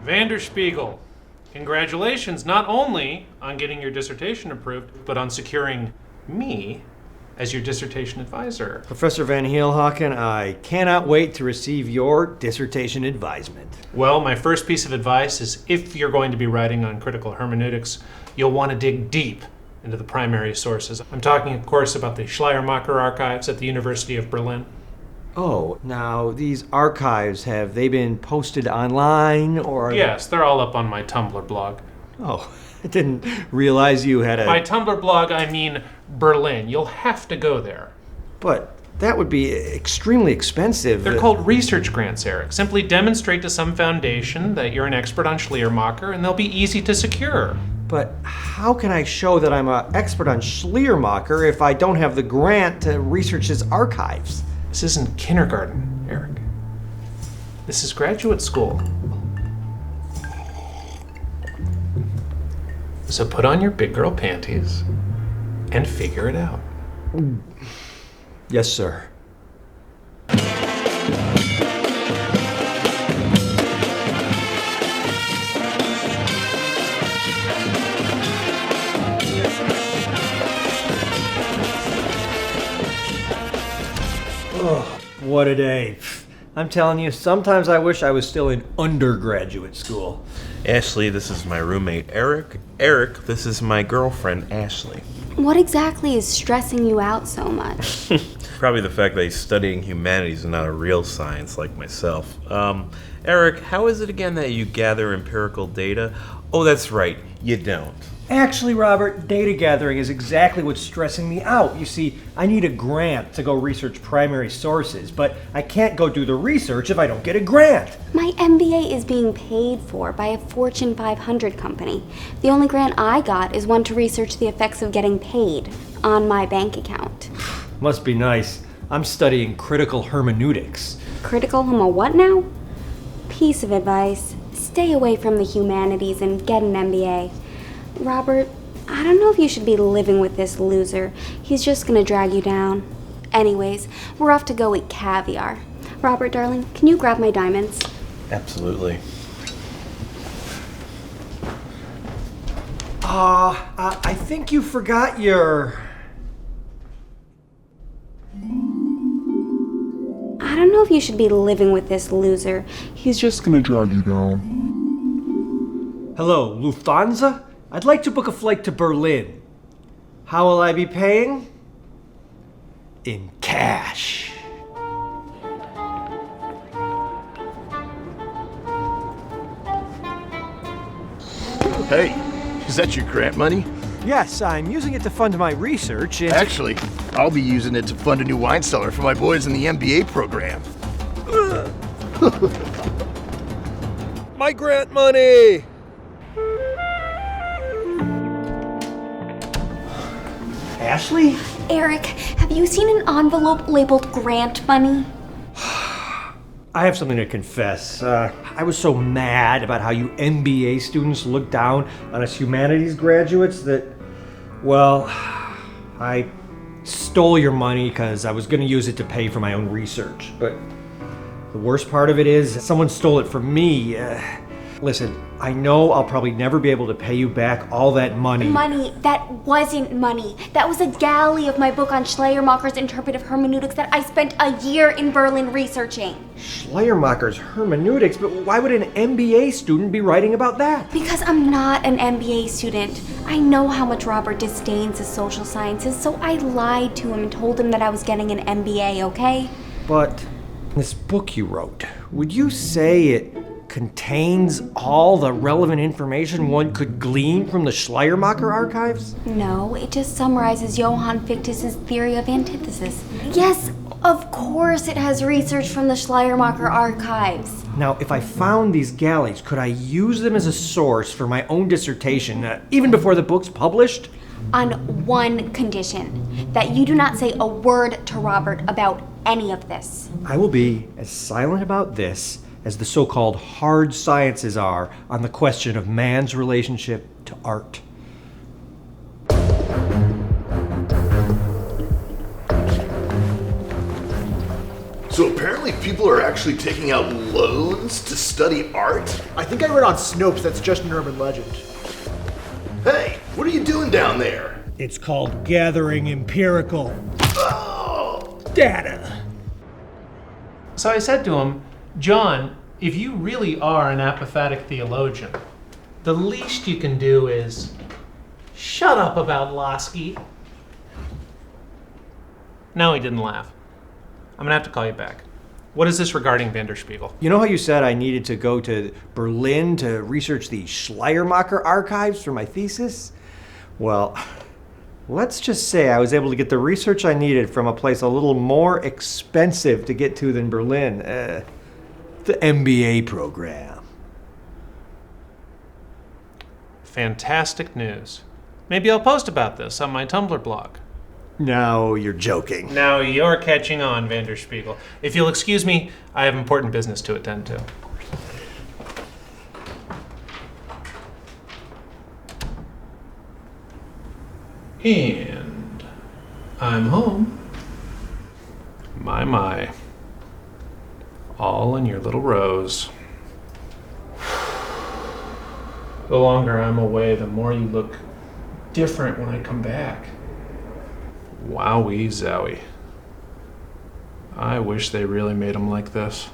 Vanderspiegel, congratulations not only on getting your dissertation approved, but on securing me as your dissertation advisor. Professor Van Heelhaken, I cannot wait to receive your dissertation advisement. Well, my first piece of advice is if you're going to be writing on critical hermeneutics, you'll want to dig deep into the primary sources. I'm talking, of course, about the Schleiermacher archives at the University of Berlin. Oh, now these archives, have they been posted online or? Yes, they're all up on my Tumblr blog. Oh, I didn't realize you had a... By Tumblr blog, I mean Berlin. You'll have to go there. But that would be extremely expensive. They're called research grants, Eric. Simply demonstrate to some foundation that you're an expert on Schleiermacher, and they'll be easy to secure. But how can I show that I'm an expert on Schleiermacher if I don't have the grant to research his archives? This isn't kindergarten, Eric. This is graduate school. So put on your big girl panties and figure it out. Yes, sir. Oh, what a day. I'm telling you, sometimes I wish I was still in undergraduate school. Ashley, this is my roommate, Eric. Eric, this is my girlfriend, Ashley. What exactly is stressing you out so much? Probably the fact that he's studying humanities and not a real science like myself. Eric, how is it again that you gather empirical data? Oh, that's right, you don't. Actually, Robert, data gathering is exactly what's stressing me out. You see, I need a grant to go research primary sources, but I can't go do the research if I don't get a grant. My MBA is being paid for by a Fortune 500 company. The only grant I got is one to research the effects of getting paid on my bank account. Must be nice. I'm studying critical hermeneutics. Critical what now? Piece of advice. Stay away from the humanities and get an MBA. Robert, I don't know if you should be living with this loser. He's just gonna drag you down. Anyways, we're off to go eat caviar. Robert, darling, can you grab my diamonds? Absolutely. I think you forgot your... I don't know if you should be living with this loser. He's just gonna drag you down. Hello, Lufthansa? I'd like to book a flight to Berlin. How will I be paying? In cash. Hey, is that your grant money? Yes, I'm using it to fund my research and... Actually, I'll be using it to fund a new wine cellar for my boys in the MBA program. My grant money! Ashley? Eric, have you seen an envelope labeled grant money? I have something to confess. I was so mad about how you MBA students look down on us humanities graduates that, well, I stole your money because I was going to use it to pay for my own research. But the worst part of it is someone stole it from me. Listen, I know I'll probably never be able to pay you back all that money. Money? That wasn't money. That was a galley of my book on Schleiermacher's interpretive hermeneutics that I spent a year in Berlin researching. Schleiermacher's hermeneutics? But why would an MBA student be writing about that? Because I'm not an MBA student. I know how much Robert disdains the social sciences, so I lied to him and told him that I was getting an MBA, okay? But this book you wrote, would you say it contains all the relevant information one could glean from the Schleiermacher archives? No, it just summarizes Johann Fichte's theory of antithesis. Yes, of course it has research from the Schleiermacher archives. Now, if I found these galleys, could I use them as a source for my own dissertation, even before the book's published? On one condition, that you do not say a word to Robert about any of this. I will be as silent about this as the so-called hard sciences are on the question of man's relationship to art. So apparently people are actually taking out loans to study art? I think I read on Snopes that's just an urban legend. Hey, what are you doing down there? It's called gathering empirical data. So I said to him, John, if you really are an apophatic theologian, the least you can do is shut up about Lasky. No, he didn't laugh. I'm gonna have to call you back. What is this regarding Vanderspiegel? You know how you said I needed to go to Berlin to research the Schleiermacher archives for my thesis? Well, let's just say I was able to get the research I needed from a place a little more expensive to get to than Berlin. The MBA program. Fantastic news. Maybe I'll post about this on my Tumblr blog. No, you're joking. Now you're catching on, Vanderspiegel. If you'll excuse me, I have important business to attend to. And I'm home. My. All in your little rows. The longer I'm away, the more you look different when I come back. Wowee zowie. I wish they really made them like this.